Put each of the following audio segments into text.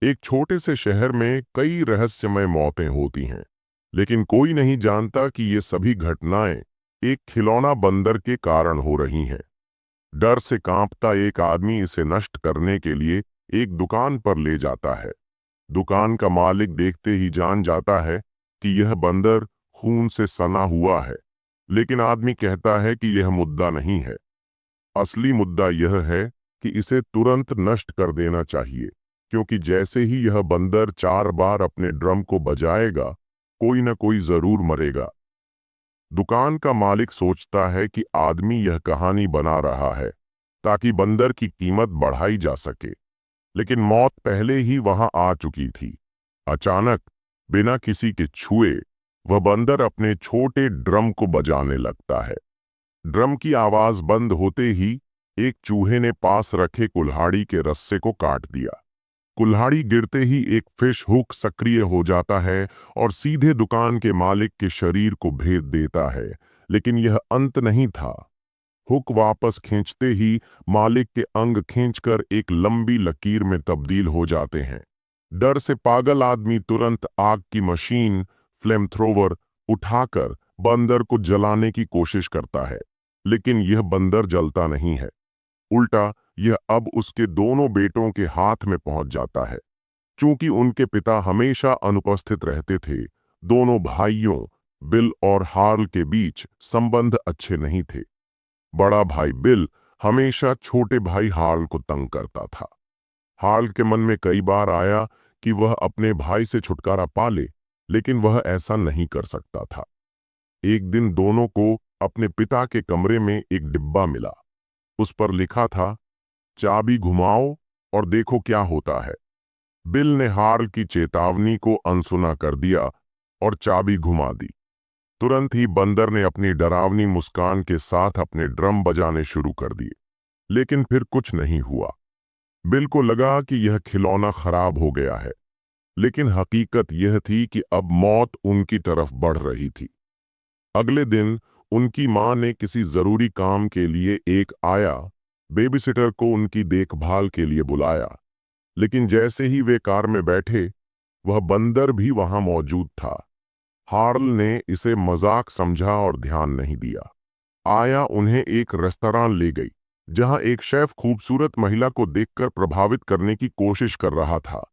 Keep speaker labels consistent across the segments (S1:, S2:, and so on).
S1: एक छोटे से शहर में कई रहस्यमय मौतें होती हैं, लेकिन कोई नहीं जानता कि ये सभी घटनाएं एक खिलौना बंदर के कारण हो रही हैं। डर से कांपता एक आदमी इसे नष्ट करने के लिए एक दुकान पर ले जाता है। दुकान का मालिक देखते ही जान जाता है कि यह बंदर खून से सना हुआ है, लेकिन आदमी कहता है कि यह मुद्दा नहीं है। असली मुद्दा यह है कि इसे तुरंत नष्ट कर देना चाहिए, क्योंकि जैसे ही यह बंदर 4 बार अपने ड्रम को बजाएगा, कोई न कोई जरूर मरेगा। दुकान का मालिक सोचता है कि आदमी यह कहानी बना रहा है ताकि बंदर की कीमत बढ़ाई जा सके, लेकिन मौत पहले ही वहां आ चुकी थी। अचानक, बिना किसी के छुए, वह बंदर अपने छोटे ड्रम को बजाने लगता है। ड्रम की आवाज बंद होते ही एक चूहे ने पास रखे कुल्हाड़ी के रस्से को काट दिया। कुल्हाड़ी गिरते ही एक फिश हुक सक्रिय हो जाता है और सीधे दुकान के मालिक के शरीर को भेद देता है। लेकिन यह अंत नहीं था। हुक वापस खींचते ही मालिक के अंग खींचकर एक लंबी लकीर में तब्दील हो जाते हैं। डर से पागल आदमी तुरंत आग की मशीन, फ्लेम थ्रोवर उठाकर बंदर को जलाने की कोशिश करता है, लेकिन यह बंदर जलता नहीं है। उल्टा, यह अब उसके दोनों बेटों के हाथ में पहुंच जाता है। चूंकि उनके पिता हमेशा अनुपस्थित रहते थे, दोनों भाइयों बिल और हार्ल के बीच संबंध अच्छे नहीं थे। बड़ा भाई बिल हमेशा छोटे भाई हार्ल को तंग करता था। हार्ल के मन में कई बार आया कि वह अपने भाई से छुटकारा पा ले, लेकिन वह ऐसा नहीं कर सकता था। एक दिन दोनों को अपने पिता के कमरे में एक डिब्बा मिला। उस पर लिखा था, चाबी घुमाओ और देखो क्या होता है। बिल ने हार्ल की चेतावनी को अनसुना कर दिया और चाबी घुमा दी। तुरंत ही बंदर ने अपनी डरावनी मुस्कान के साथ अपने ड्रम बजाने शुरू कर दिए, लेकिन फिर कुछ नहीं हुआ। बिल को लगा कि यह खिलौना खराब हो गया है, लेकिन हकीकत यह थी कि अब मौत उनकी तरफ बढ़ रही थी। अगले दिन उनकी मां ने किसी जरूरी काम के लिए एक आया बेबीसिटर को उनकी देखभाल के लिए बुलाया, लेकिन जैसे ही वे कार में बैठे, वह बंदर भी वहां मौजूद था। हार्ल ने इसे मजाक समझा और ध्यान नहीं दिया। आया उन्हें एक रेस्तरां ले गई, जहां एक शेफ खूबसूरत महिला को देखकर प्रभावित करने की कोशिश कर रहा था।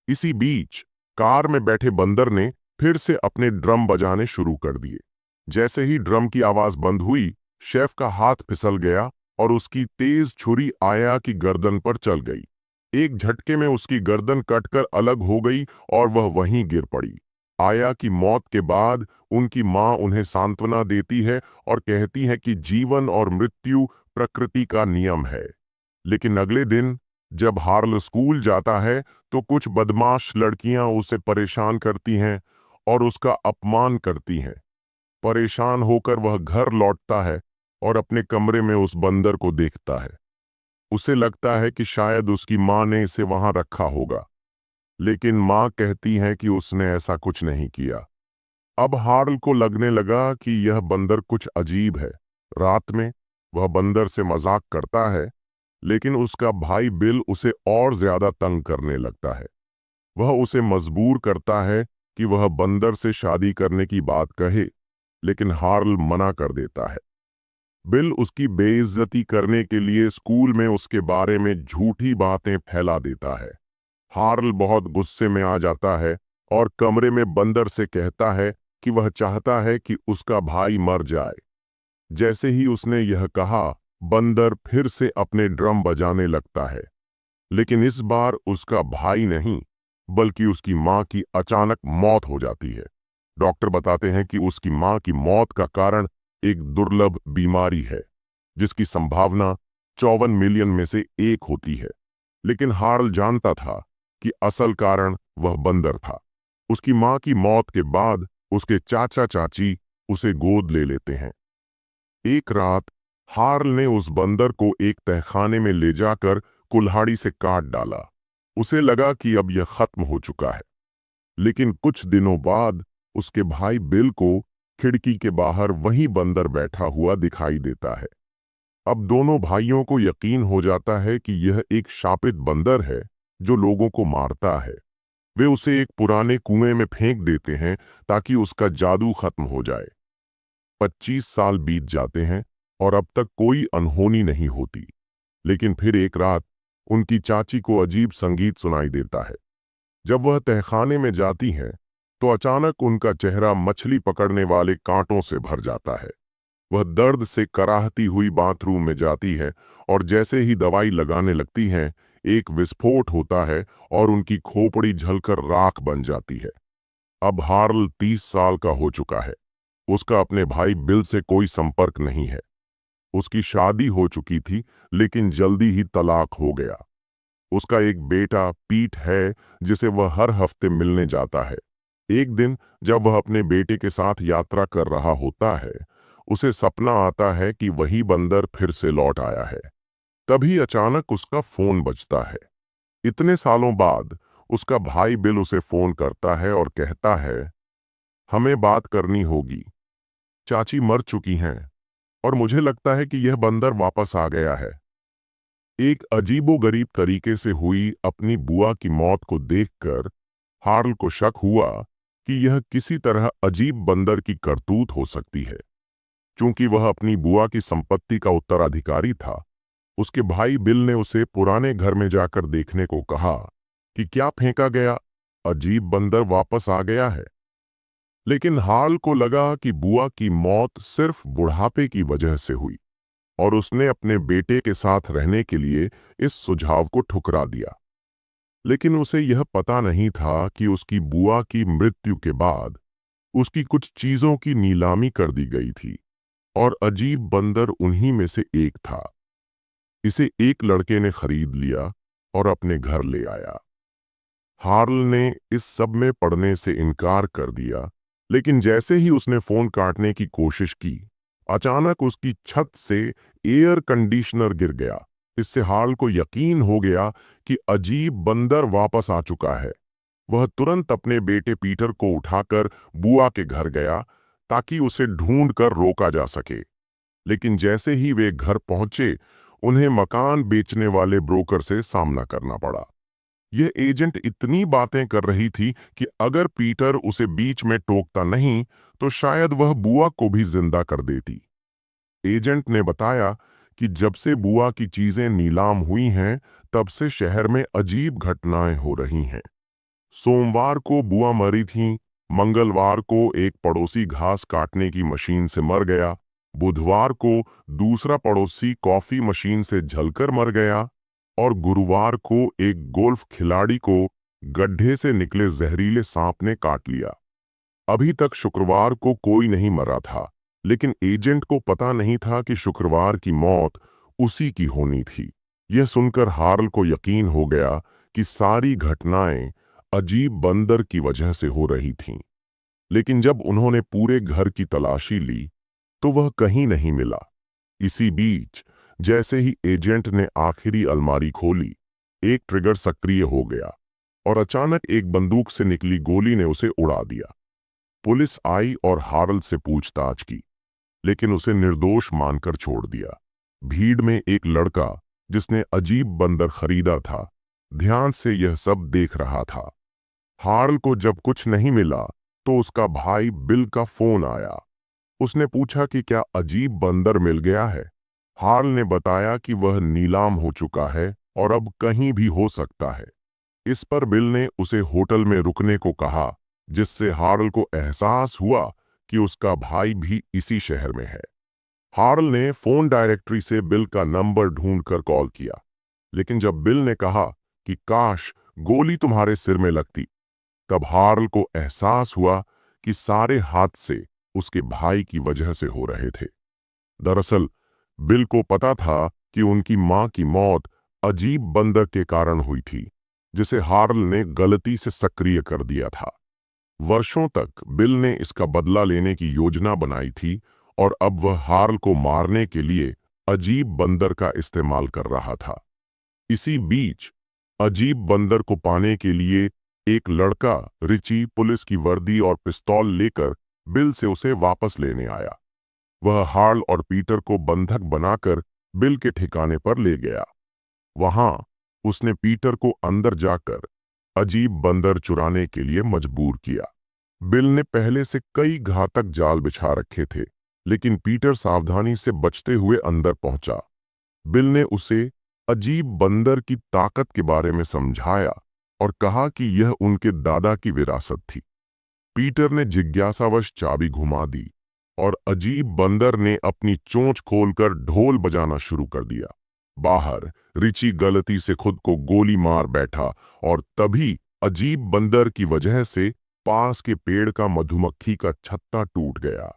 S1: इसी बीच कार में बैठे बंदर ने फिर से अपने ड्रम बजाने शुरू कर दिए। जैसे ही ड्रम की आवाज बंद हुई, शेफ का हाथ फिसल गया और उसकी तेज छुरी आया की गर्दन पर चल गई। एक झटके में उसकी गर्दन कटकर अलग हो गई और वह वहीं गिर पड़ी। आया की मौत के बाद उनकी मां उन्हें सांत्वना देती है और कहती है कि जीवन और मृत्यु प्रकृति का नियम है। लेकिन अगले दिन जब हार्ल स्कूल जाता है, तो कुछ बदमाश लड़कियां उसे परेशान करती हैं और उसका अपमान करती हैं। परेशान होकर वह घर लौटता है और अपने कमरे में उस बंदर को देखता है। उसे लगता है कि शायद उसकी मां ने इसे वहां रखा होगा, लेकिन मां कहती है कि उसने ऐसा कुछ नहीं किया। अब हार्ल को लगने लगा कि यह बंदर कुछ अजीब है। रात में वह बंदर से मजाक करता है, लेकिन उसका भाई बिल उसे और ज्यादा तंग करने लगता है। वह उसे मजबूर करता है कि वह बंदर से शादी करने की बात कहे, लेकिन हार्ल मना कर देता है। बिल उसकी बेइज्जती करने के लिए स्कूल में उसके बारे में झूठी बातें फैला देता है। हार्ल बहुत गुस्से में आ जाता है और कमरे में बंदर से कहता है कि वह चाहता है कि उसका भाई मर जाए। जैसे ही उसने यह कहा, बंदर फिर से अपने ड्रम बजाने लगता है, लेकिन इस बार उसका भाई नहीं, बल्कि उसकी मां की अचानक मौत हो जाती है। डॉक्टर बताते हैं कि उसकी मां की मौत का कारण एक दुर्लभ बीमारी है, जिसकी संभावना 54 मिलियन में से एक होती है। लेकिन हार्ल जानता था कि असल कारण वह बंदर था। उसकी मां की मौत के बाद उसके चाचा चाची उसे गोद ले लेते हैं। एक रात हार्ल ने उस बंदर को एक तहखाने में ले जाकर कुल्हाड़ी से काट डाला। उसे लगा कि अब यह खत्म हो चुका है, लेकिन कुछ दिनों बाद उसके भाई बिल को खिड़की के बाहर वही बंदर बैठा हुआ दिखाई देता है। अब दोनों भाइयों को यकीन हो जाता है कि यह एक शापित बंदर है, जो लोगों को मारता है। वे उसे एक पुराने कुएं में फेंक देते हैं ताकि उसका जादू खत्म हो जाए। 25 साल बीत जाते हैं और अब तक कोई अनहोनी नहीं होती। लेकिन फिर एक रात उनकी चाची को अजीब संगीत सुनाई देता है। जब वह तहखाने में जाती हैं, तो अचानक उनका चेहरा मछली पकड़ने वाले कांटों से भर जाता है। वह दर्द से कराहती हुई बाथरूम में जाती है और जैसे ही दवाई लगाने लगती हैं, एक विस्फोट होता है और उनकी खोपड़ी जलकर राख बन जाती है। अब हार्ल 30 साल का हो चुका है। उसका अपने भाई बिल से कोई संपर्क नहीं है। उसकी शादी हो चुकी थी, लेकिन जल्दी ही तलाक हो गया। उसका एक बेटा पीट है, जिसे वह हर हफ्ते मिलने जाता है। एक दिन जब वह अपने बेटे के साथ यात्रा कर रहा होता है, उसे सपना आता है कि वही बंदर फिर से लौट आया है। तभी अचानक उसका फोन बजता है। इतने सालों बाद उसका भाई बिल उसे फोन करता है और कहता है, हमें बात करनी होगी। चाची मर चुकी हैं और मुझे लगता है कि यह बंदर वापस आ गया है। एक अजीबोगरीब तरीके से हुई अपनी बुआ की मौत को देखकर हार्ल को शक हुआ कि यह किसी तरह अजीब बंदर की करतूत हो सकती है। चूंकि वह अपनी बुआ की संपत्ति का उत्तराधिकारी था, उसके भाई बिल ने उसे पुराने घर में जाकर देखने को कहा कि क्या फेंका गया अजीब बंदर वापस आ गया है। लेकिन हार्ल को लगा कि बुआ की मौत सिर्फ बुढ़ापे की वजह से हुई और उसने अपने बेटे के साथ रहने के लिए इस सुझाव को ठुकरा दिया। लेकिन उसे यह पता नहीं था कि उसकी बुआ की मृत्यु के बाद उसकी कुछ चीजों की नीलामी कर दी गई थी और अजीब बंदर उन्हीं में से एक था। इसे एक लड़के ने खरीद लिया और अपने घर ले आया। हार्ल ने इस सब में पड़ने से इनकार कर दिया, लेकिन जैसे ही उसने फोन काटने की कोशिश की, अचानक उसकी छत से एयर कंडीशनर गिर गया। इससे हार्ल को यकीन हो गया कि अजीब बंदर वापस आ चुका है। वह तुरंत अपने बेटे पीटर को उठाकर बुआ के घर गया ताकि उसे ढूंढकर रोका जा सके। लेकिन जैसे ही वे घर पहुंचे, उन्हें मकान बेचने वाले ब्रोकर से सामना करना पड़ा। यह एजेंट इतनी बातें कर रही थी कि अगर पीटर उसे बीच में टोकता नहीं, तो शायद वह बुआ को भी जिंदा कर देती। एजेंट ने बताया कि जब से बुआ की चीजें नीलाम हुई हैं, तब से शहर में अजीब घटनाएं हो रही हैं। सोमवार को बुआ मरी थी, मंगलवार को एक पड़ोसी घास काटने की मशीन से मर गया, बुधवार को दूसरा पड़ोसी कॉफी मशीन से जलकर मर गया और गुरुवार को एक गोल्फ खिलाड़ी को गड्ढे से निकले जहरीले सांप ने काट लिया। अभी तक शुक्रवार को कोई नहीं मरा था, लेकिन एजेंट को पता नहीं था कि शुक्रवार की मौत उसी की होनी थी। यह सुनकर हार्ल को यकीन हो गया कि सारी घटनाएं अजीब बंदर की वजह से हो रही थीं। लेकिन जब उन्होंने पूरे घर की तलाशी ली, तो वह कहीं नहीं मिला। इसी बीच जैसे ही एजेंट ने आखिरी अलमारी खोली, एक ट्रिगर सक्रिय हो गया और अचानक एक बंदूक से निकली गोली ने उसे उड़ा दिया। पुलिस आई और हार्ल से पूछताछ की, लेकिन उसे निर्दोष मानकर छोड़ दिया। भीड़ में एक लड़का, जिसने अजीब बंदर खरीदा था, ध्यान से यह सब देख रहा था। हार्ल को जब कुछ नहीं मिला, तो उसका भाई बिल का फोन आया। उसने पूछा कि क्या अजीब बंदर मिल गया है। हार्ल ने बताया कि वह नीलाम हो चुका है और अब कहीं भी हो सकता है। इस पर बिल ने उसे होटल में रुकने को कहा, जिससे हार्ल को एहसास हुआ कि उसका भाई भी इसी शहर में है। हार्ल ने फोन डायरेक्टरी से बिल का नंबर ढूंढकर कॉल किया, लेकिन जब बिल ने कहा कि काश गोली तुम्हारे सिर में लगती, तब हार्ल को एहसास हुआ कि सारे हादसे उसके भाई की वजह से हो रहे थे। दरअसल बिल को पता था कि उनकी मां की मौत अजीब बंदर के कारण हुई थी, जिसे हार्ल ने गलती से सक्रिय कर दिया था। वर्षों तक बिल ने इसका बदला लेने की योजना बनाई थी और अब वह हार्ल को मारने के लिए अजीब बंदर का इस्तेमाल कर रहा था। इसी बीच अजीब बंदर को पाने के लिए एक लड़का रिची पुलिस की वर्दी और पिस्तौल लेकर बिल से उसे वापस लेने आया। वह हार्ल और पीटर को बंधक बनाकर बिल के ठिकाने पर ले गया। वहां उसने पीटर को अंदर जाकर अजीब बंदर चुराने के लिए मजबूर किया। बिल ने पहले से कई घातक जाल बिछा रखे थे, लेकिन पीटर सावधानी से बचते हुए अंदर पहुंचा। बिल ने उसे अजीब बंदर की ताकत के बारे में समझाया और कहा कि यह उनके दादा की विरासत थी। पीटर ने जिज्ञासावश चाबी घुमा दी और अजीब बंदर ने अपनी चोंच खोलकर ढोल बजाना शुरू कर दिया। बाहर रिची गलती से खुद को गोली मार बैठा और तभी अजीब बंदर की वजह से पास के पेड़ का मधुमक्खी का छत्ता टूट गया।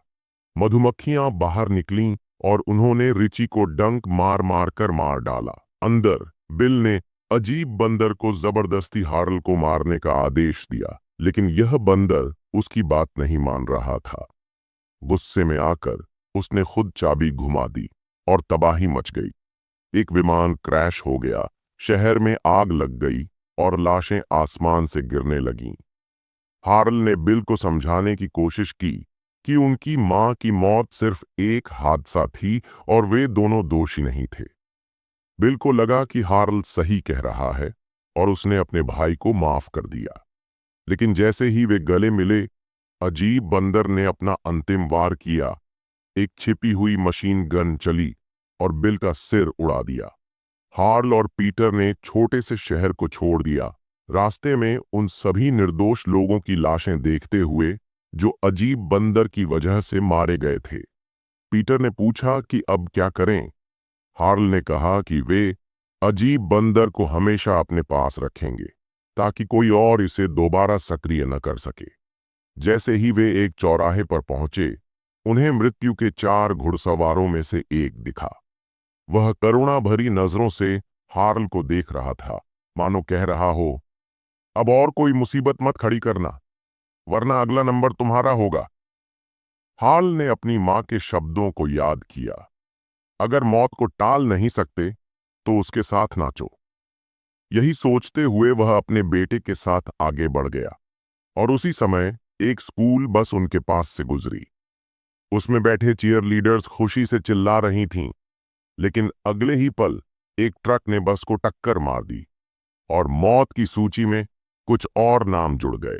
S1: मधुमक्खियां बाहर निकलीं और उन्होंने रिची को डंक मार मार कर मार डाला। अंदर बिल ने अजीब बंदर को जबरदस्ती हार्ल को मारने का आदेश दिया, लेकिन यह बंदर उसकी बात नहीं मान रहा था। गुस्से में आकर उसने खुद चाबी घुमा दी और तबाही मच गई। एक विमान क्रैश हो गया, शहर में आग लग गई और लाशें आसमान से गिरने लगीं। हार्ल ने बिल को समझाने की कोशिश की कि उनकी मां की मौत सिर्फ एक हादसा थी और वे दोनों दोषी नहीं थे। बिल को लगा कि हार्ल सही कह रहा है और उसने अपने भाई को माफ कर दिया। लेकिन जैसे ही वे गले मिले, अजीब बंदर ने अपना अंतिम वार किया। एक छिपी हुई मशीन गन चली और बिल का सिर उड़ा दिया। हार्ल और पीटर ने छोटे से शहर को छोड़ दिया, रास्ते में उन सभी निर्दोष लोगों की लाशें देखते हुए जो अजीब बंदर की वजह से मारे गए थे। पीटर ने पूछा कि अब क्या करें। हार्ल ने कहा कि वे अजीब बंदर को हमेशा अपने पास रखेंगे ताकि कोई और इसे दोबारा सक्रिय न कर सके। जैसे ही वे एक चौराहे पर पहुंचे, उन्हें मृत्यु के 4 घुड़सवारों में से एक दिखा। वह करुणा भरी नजरों से हार्ल को देख रहा था, मानो कह रहा हो, अब और कोई मुसीबत मत खड़ी करना, वरना अगला नंबर तुम्हारा होगा। हार्ल ने अपनी मां के शब्दों को याद किया, अगर मौत को टाल नहीं सकते तो उसके साथ नाचो। यही सोचते हुए वह अपने बेटे के साथ आगे बढ़ गया और उसी समय एक स्कूल बस उनके पास से गुजरी। उसमें बैठे चीयर लीडर्स खुशी से चिल्ला रही थीं, लेकिन अगले ही पल एक ट्रक ने बस को टक्कर मार दी और मौत की सूची में कुछ और नाम जुड़ गए।